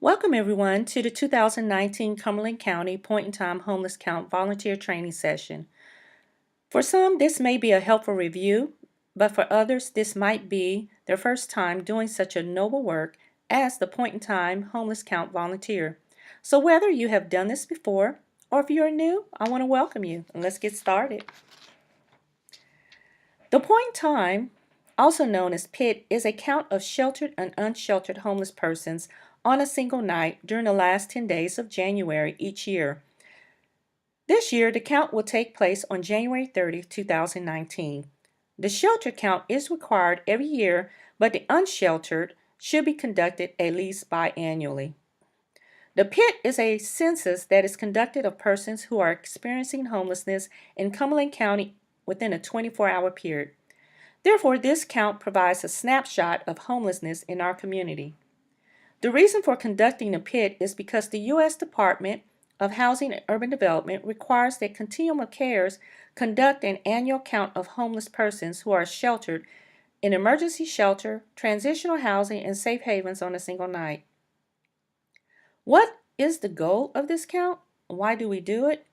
Welcome everyone to the 2019 Cumberland County Point-in-Time Homeless Count Volunteer Training Session. For some, this may be a helpful review, but for others, this might be their first time doing such a noble work as the Point-in-Time Homeless Count Volunteer. So whether you have done this before, or if you're new, I want to welcome you, and let's get started. The point-in-time, also known as PiT, is a count of sheltered and unsheltered homeless persons on a single night during the last 10 days of January each year. This year, the count will take place on January 30, 2019. The sheltered count is required every year, but the unsheltered should be conducted at least biannually. The PiT is a census that is conducted of persons who are experiencing homelessness in Cumberland County within a 24-hour period. Therefore, this count provides a snapshot of homelessness in our community. The reason for conducting a PiT is because the U.S. Department of Housing and Urban Development requires that Continuum of Cares conduct an annual count of homeless persons who are sheltered in emergency shelter, transitional housing, and safe havens on a single night. What is the goal of this count? Why do we do it?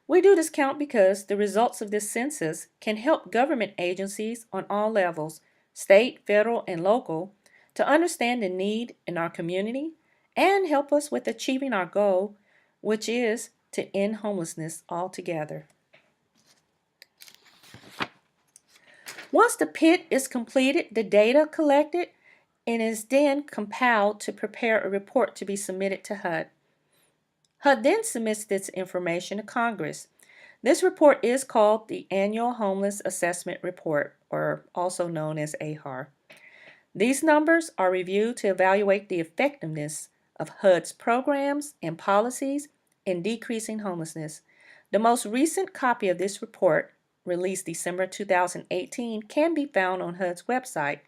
We do this count because the results of this census can help government agencies on all levels, state, federal, and local, to understand the need in our community and help us with achieving our goal, which is to end homelessness altogether. Once the PiT is completed, the data collected and is then compiled to prepare a report to be submitted to HUD. HUD then submits this information to Congress. This report is called the Annual Homeless Assessment Report, or also known as AHAR. These numbers are reviewed to evaluate the effectiveness of HUD's programs and policies in decreasing homelessness. The most recent copy of this report, released December 2018, can be found on HUD's website.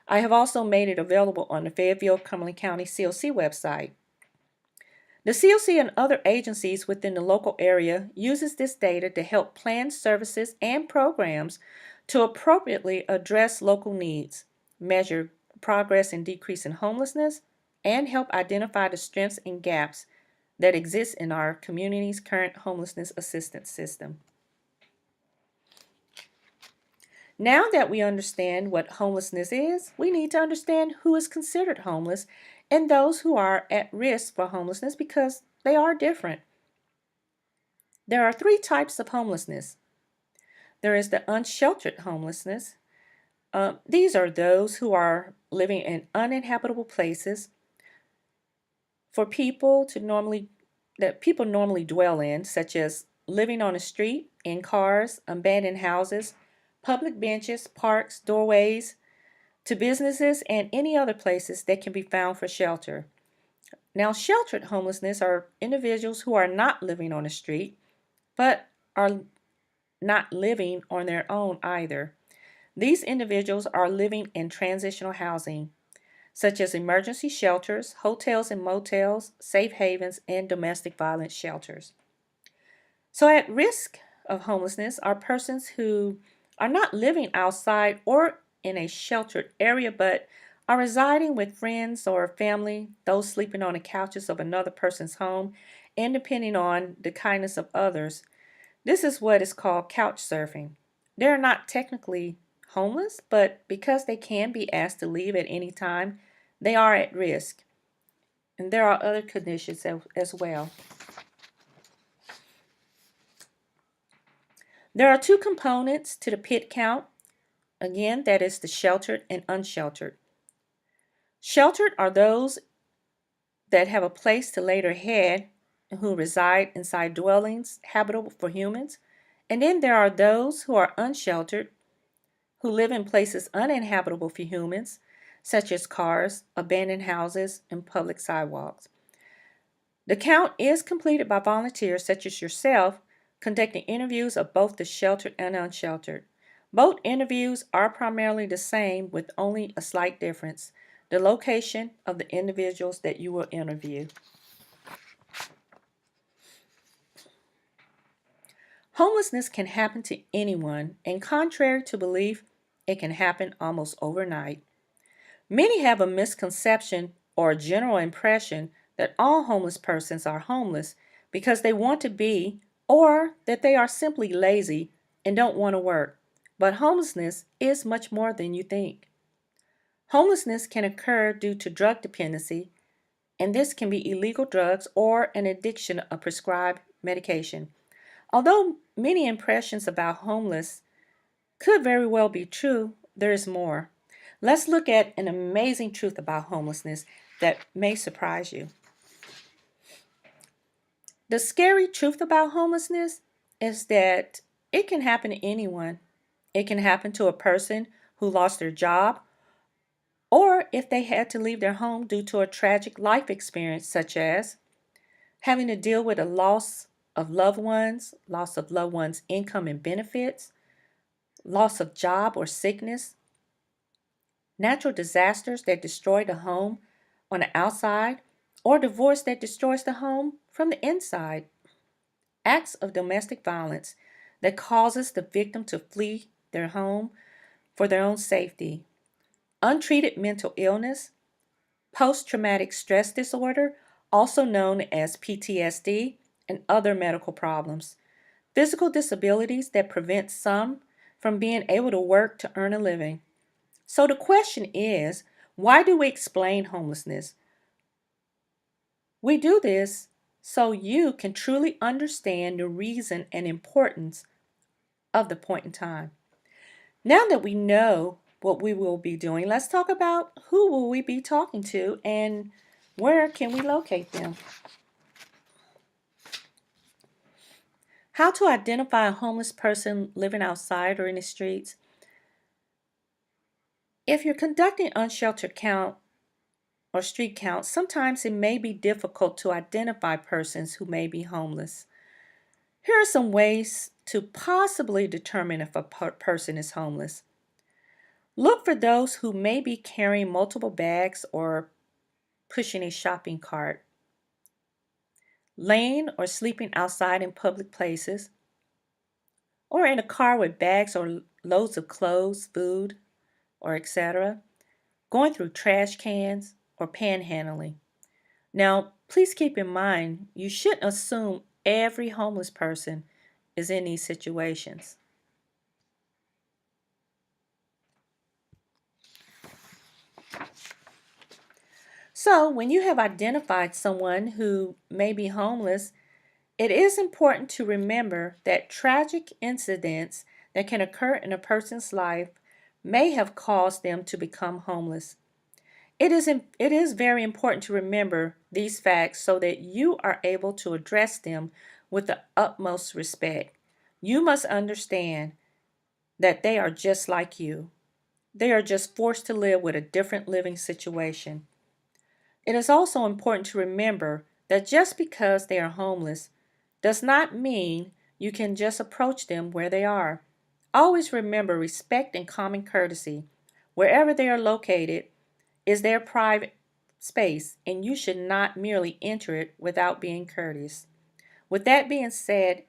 I have also made it available on the Fayetteville-Cumberland County COC website. The COC and other agencies within the local area uses this data to help plan services and programs to appropriately address local needs, measure progress in decreasing homelessness, and help identify the strengths and gaps that exist in our community's current homelessness assistance system. Now that we understand what homelessness is, we need to understand who is considered homeless and those who are at risk for homelessness, because they are different. There are three types of homelessness. There is the unsheltered homelessness. These are those who are living in uninhabitable places for people that people normally dwell in, such as living on the street, in cars, abandoned houses, public benches, parks, doorways, to businesses, and any other places that can be found for shelter. Now, sheltered homelessness are individuals who are not living on the street, but are not living on their own either. These individuals are living in transitional housing, such as emergency shelters, hotels and motels, safe havens, and domestic violence shelters. So at risk of homelessness are persons who are not living outside or in a sheltered area, but are residing with friends or family, those sleeping on the couches of another person's home, and depending on the kindness of others. This is what is called couch surfing. They're not technically homeless, but because they can be asked to leave at any time, they are at risk. And there are other conditions as well. There are two components to the PiT count. Again, that is the sheltered and unsheltered. Sheltered are those that have a place to lay their head and who reside inside dwellings habitable for humans. And then there are those who are unsheltered, who live in places uninhabitable for humans, such as cars, abandoned houses, and public sidewalks. The count is completed by volunteers such as yourself, conducting interviews of both the sheltered and unsheltered. Both interviews are primarily the same, with only a slight difference: the location of the individuals that you will interview. Homelessness can happen to anyone, and contrary to belief, it can happen almost overnight. Many have a misconception or a general impression that all homeless persons are homeless because they want to be, or that they are simply lazy and don't want to work. But homelessness is much more than you think. Homelessness can occur due to drug dependency, and this can be illegal drugs or an addiction of prescribed medication. Although many impressions about homeless could very well be true, there is more. Let's look at an amazing truth about homelessness that may surprise you. The scary truth about homelessness is that it can happen to anyone. It can happen to a person who lost their job, or if they had to leave their home due to a tragic life experience, such as having to deal with a loss of loved ones' income and benefits, loss of job or sickness, natural disasters that destroy the home on the outside, or divorce that destroys the home from the inside, acts of domestic violence that causes the victim to flee their home for their own safety, untreated mental illness, post-traumatic stress disorder, also known as PTSD, and other medical problems, physical disabilities that prevent some from being able to work to earn a living. So the question is, why do we explain homelessness? We do this so you can truly understand the reason and importance of the point in time. Now that we know what we will be doing, let's talk about who will we be talking to and where can we locate them. How to identify a homeless person living outside or in the streets. If you're conducting unsheltered count or street counts, sometimes it may be difficult to identify persons who may be homeless. Here are some ways to possibly determine if a person is homeless. Look for those who may be carrying multiple bags or pushing a shopping cart, laying or sleeping outside in public places, or in a car with bags or loads of clothes, food, or etc., going through trash cans, or panhandling. Now, please keep in mind, you shouldn't assume every homeless person is in these situations. So, when you have identified someone who may be homeless, it is important to remember that tragic incidents that can occur in a person's life may have caused them to become homeless. It is very important to remember these facts so that you are able to address them with the utmost respect. You must understand that they are just like you. They are just forced to live with a different living situation. It is also important to remember that just because they are homeless does not mean you can just approach them where they are. Always remember respect and common courtesy. Wherever they are located is their private space, and you should not merely enter it without being courteous. With that being said,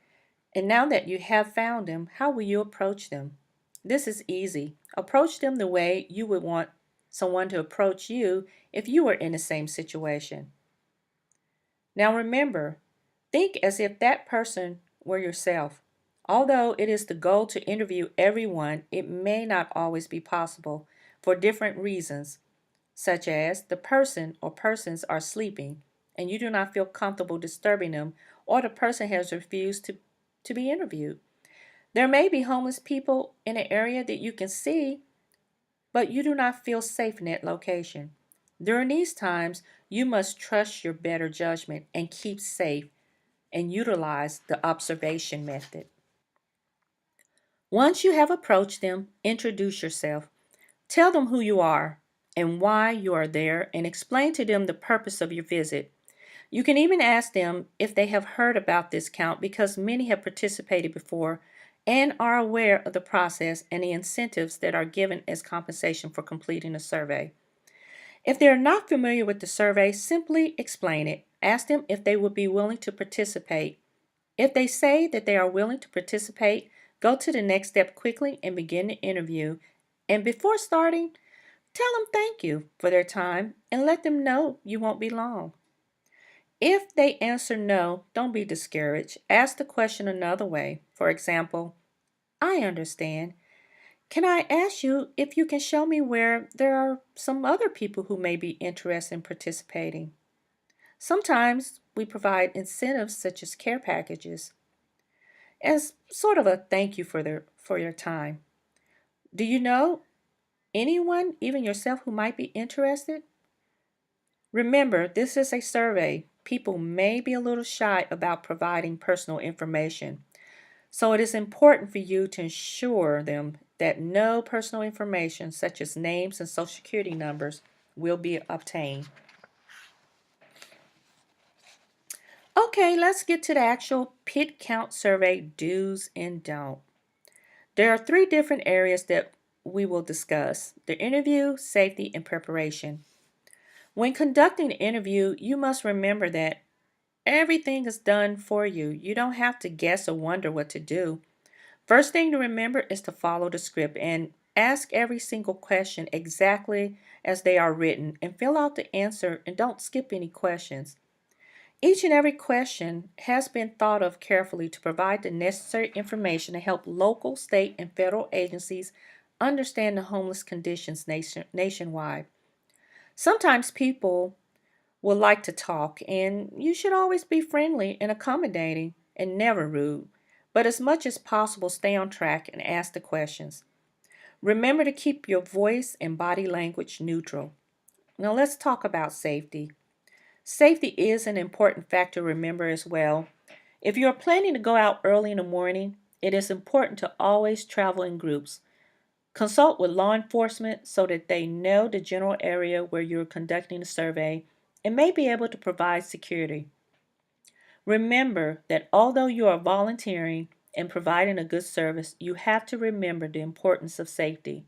and now that you have found them, how will you approach them? This is easy. Approach them the way you would want someone to approach you if you were in the same situation. Now remember, think as if that person were yourself. Although it is the goal to interview everyone, it may not always be possible for different reasons, such as the person or persons are sleeping and you do not feel comfortable disturbing them, or the person has refused to be interviewed. There may be homeless people in an area that you can see, but you do not feel safe in that location. During these times, you must trust your better judgment and keep safe and utilize the observation method. Once you have approached them, introduce yourself. Tell them who you are and why you are there, and explain to them the purpose of your visit. You can even ask them if they have heard about this count, because many have participated before and are aware of the process and the incentives that are given as compensation for completing a survey. If they are not familiar with the survey, simply explain it. Ask them if they would be willing to participate. If they say that they are willing to participate, go to the next step quickly and begin the interview. And before starting, tell them thank you for their time and let them know you won't be long. If they answer no, don't be discouraged. Ask the question another way. For example, I understand. Can I ask you if you can show me where there are some other people who may be interested in participating? Sometimes we provide incentives such as care packages as sort of a thank you for your time. Do you know anyone, even yourself, who might be interested? Remember, this is a survey. People may be a little shy about providing personal information. So it is important for you to ensure them that no personal information such as names and social security numbers will be obtained. Okay, let's get to the actual PIT count survey do's and don't. There are three different areas that we will discuss: the interview, safety, and preparation. When conducting an interview, you must remember that everything is done for you. You don't have to guess or wonder what to do. First thing to remember is to follow the script and ask every single question exactly as they are written and fill out the answer and don't skip any questions. Each and every question has been thought of carefully to provide the necessary information to help local, state, and federal agencies understand the homeless conditions nationwide. Sometimes people will like to talk, and you should always be friendly and accommodating and never rude. But as much as possible, stay on track and ask the questions. Remember to keep your voice and body language neutral. Now let's talk about safety. Safety is an important factor to remember as well. If you are planning to go out early in the morning, it is important to always travel in groups. Consult with law enforcement so that they know the general area where you're conducting a survey and may be able to provide security. Remember that although you are volunteering and providing a good service, you have to remember the importance of safety.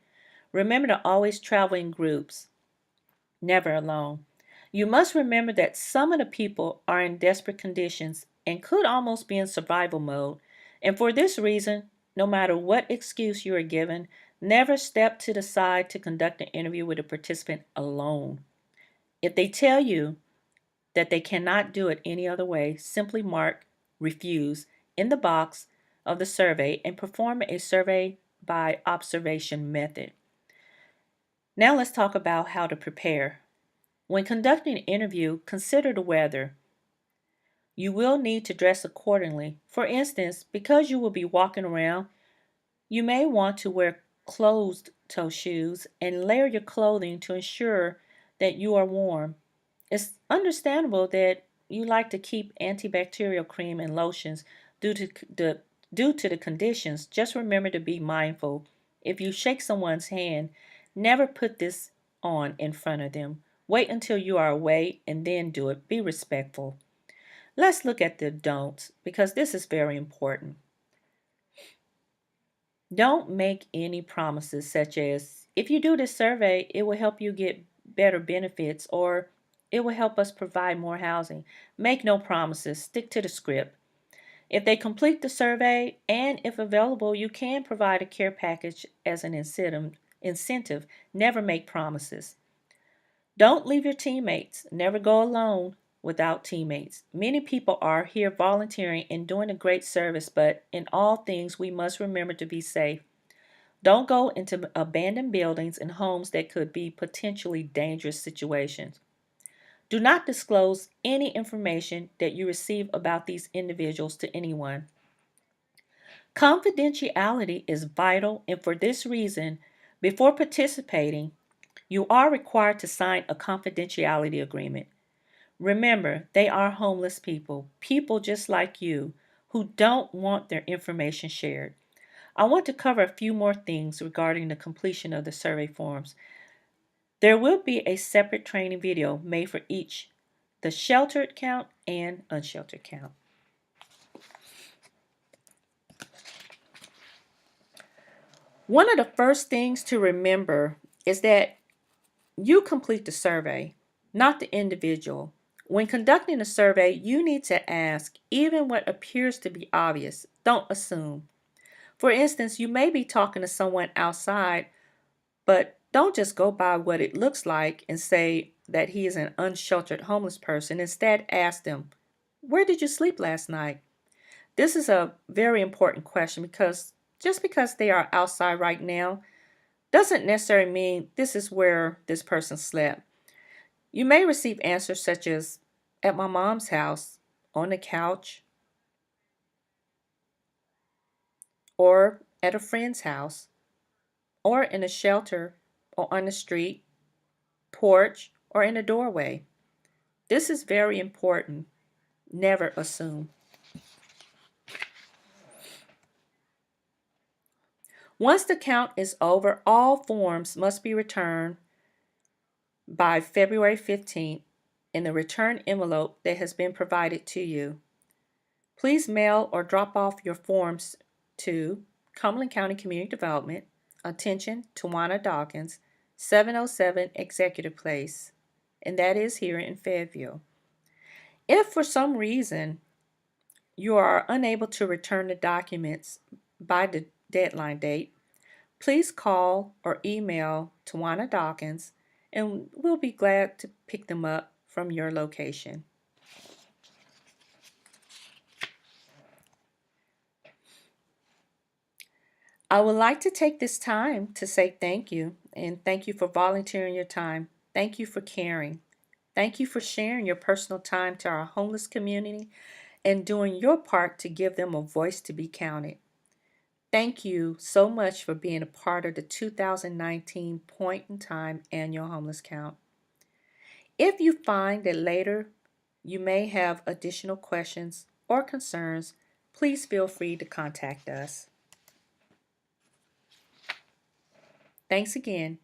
Remember to always travel in groups, never alone. You must remember that some of the people are in desperate conditions and could almost be in survival mode. And for this reason, no matter what excuse you are given, never step to the side to conduct an interview with a participant alone. If they tell you that they cannot do it any other way, simply mark refuse in the box of the survey and perform a survey by observation method. Now let's talk about how to prepare. When conducting an interview, consider the weather. You will need to dress accordingly. For instance, because you will be walking around, you may want to wear closed toe shoes and layer your clothing to ensure that you are warm. It's understandable that you like to keep antibacterial cream and lotions due to the conditions. Just remember to be mindful. If you shake someone's hand, never put this on in front of them. Wait until you are away and then do it. Be respectful. Let's look at the don'ts because this is very important. Don't make any promises such as, if you do this survey, it will help you get better benefits or it will help us provide more housing. Make no promises. Stick to the script. If they complete the survey and if available, you can provide a care package as an incentive. Never make promises. Don't leave your teammates. Never go alone without teammates. Many people are here volunteering and doing a great service, but in all things, we must remember to be safe. Don't go into abandoned buildings and homes that could be potentially dangerous situations. Do not disclose any information that you receive about these individuals to anyone. Confidentiality is vital, and for this reason, before participating, you are required to sign a confidentiality agreement. Remember, they are homeless people, people just like you, who don't want their information shared. I want to cover a few more things regarding the completion of the survey forms. There will be a separate training video made for each, the sheltered count and unsheltered count. One of the first things to remember is that you complete the survey, not the individual. When conducting a survey, you need to ask even what appears to be obvious. Don't assume. For instance, you may be talking to someone outside, but Don't just go by what it looks like and say that he is an unsheltered homeless person. Instead, ask them, where did you sleep last night? This is a very important question because just because they are outside right now doesn't necessarily mean this is where this person slept. You may receive answers such as at my mom's house, on the couch, or at a friend's house, or in a shelter, or on the street, porch, or in a doorway. This is very important. Never assume. Once the count is over, all forms must be returned by February 15th in the return envelope that has been provided to you. Please mail or drop off your forms to Cumberland County Community Development, attention Tawana Dawkins, 707 Executive Place, and that is here in Fayetteville. If for some reason you are unable to return the documents by the deadline date, please call or email Tawana Dawkins and we'll be glad to pick them up from your location. I would like to take this time to say thank you and thank you for volunteering your time. Thank you for caring. Thank you for sharing your personal time to our homeless community and doing your part to give them a voice to be counted. Thank you so much for being a part of the 2019 Point in Time Annual Homeless Count. If you find that later you may have additional questions or concerns, please feel free to contact us. Thanks again.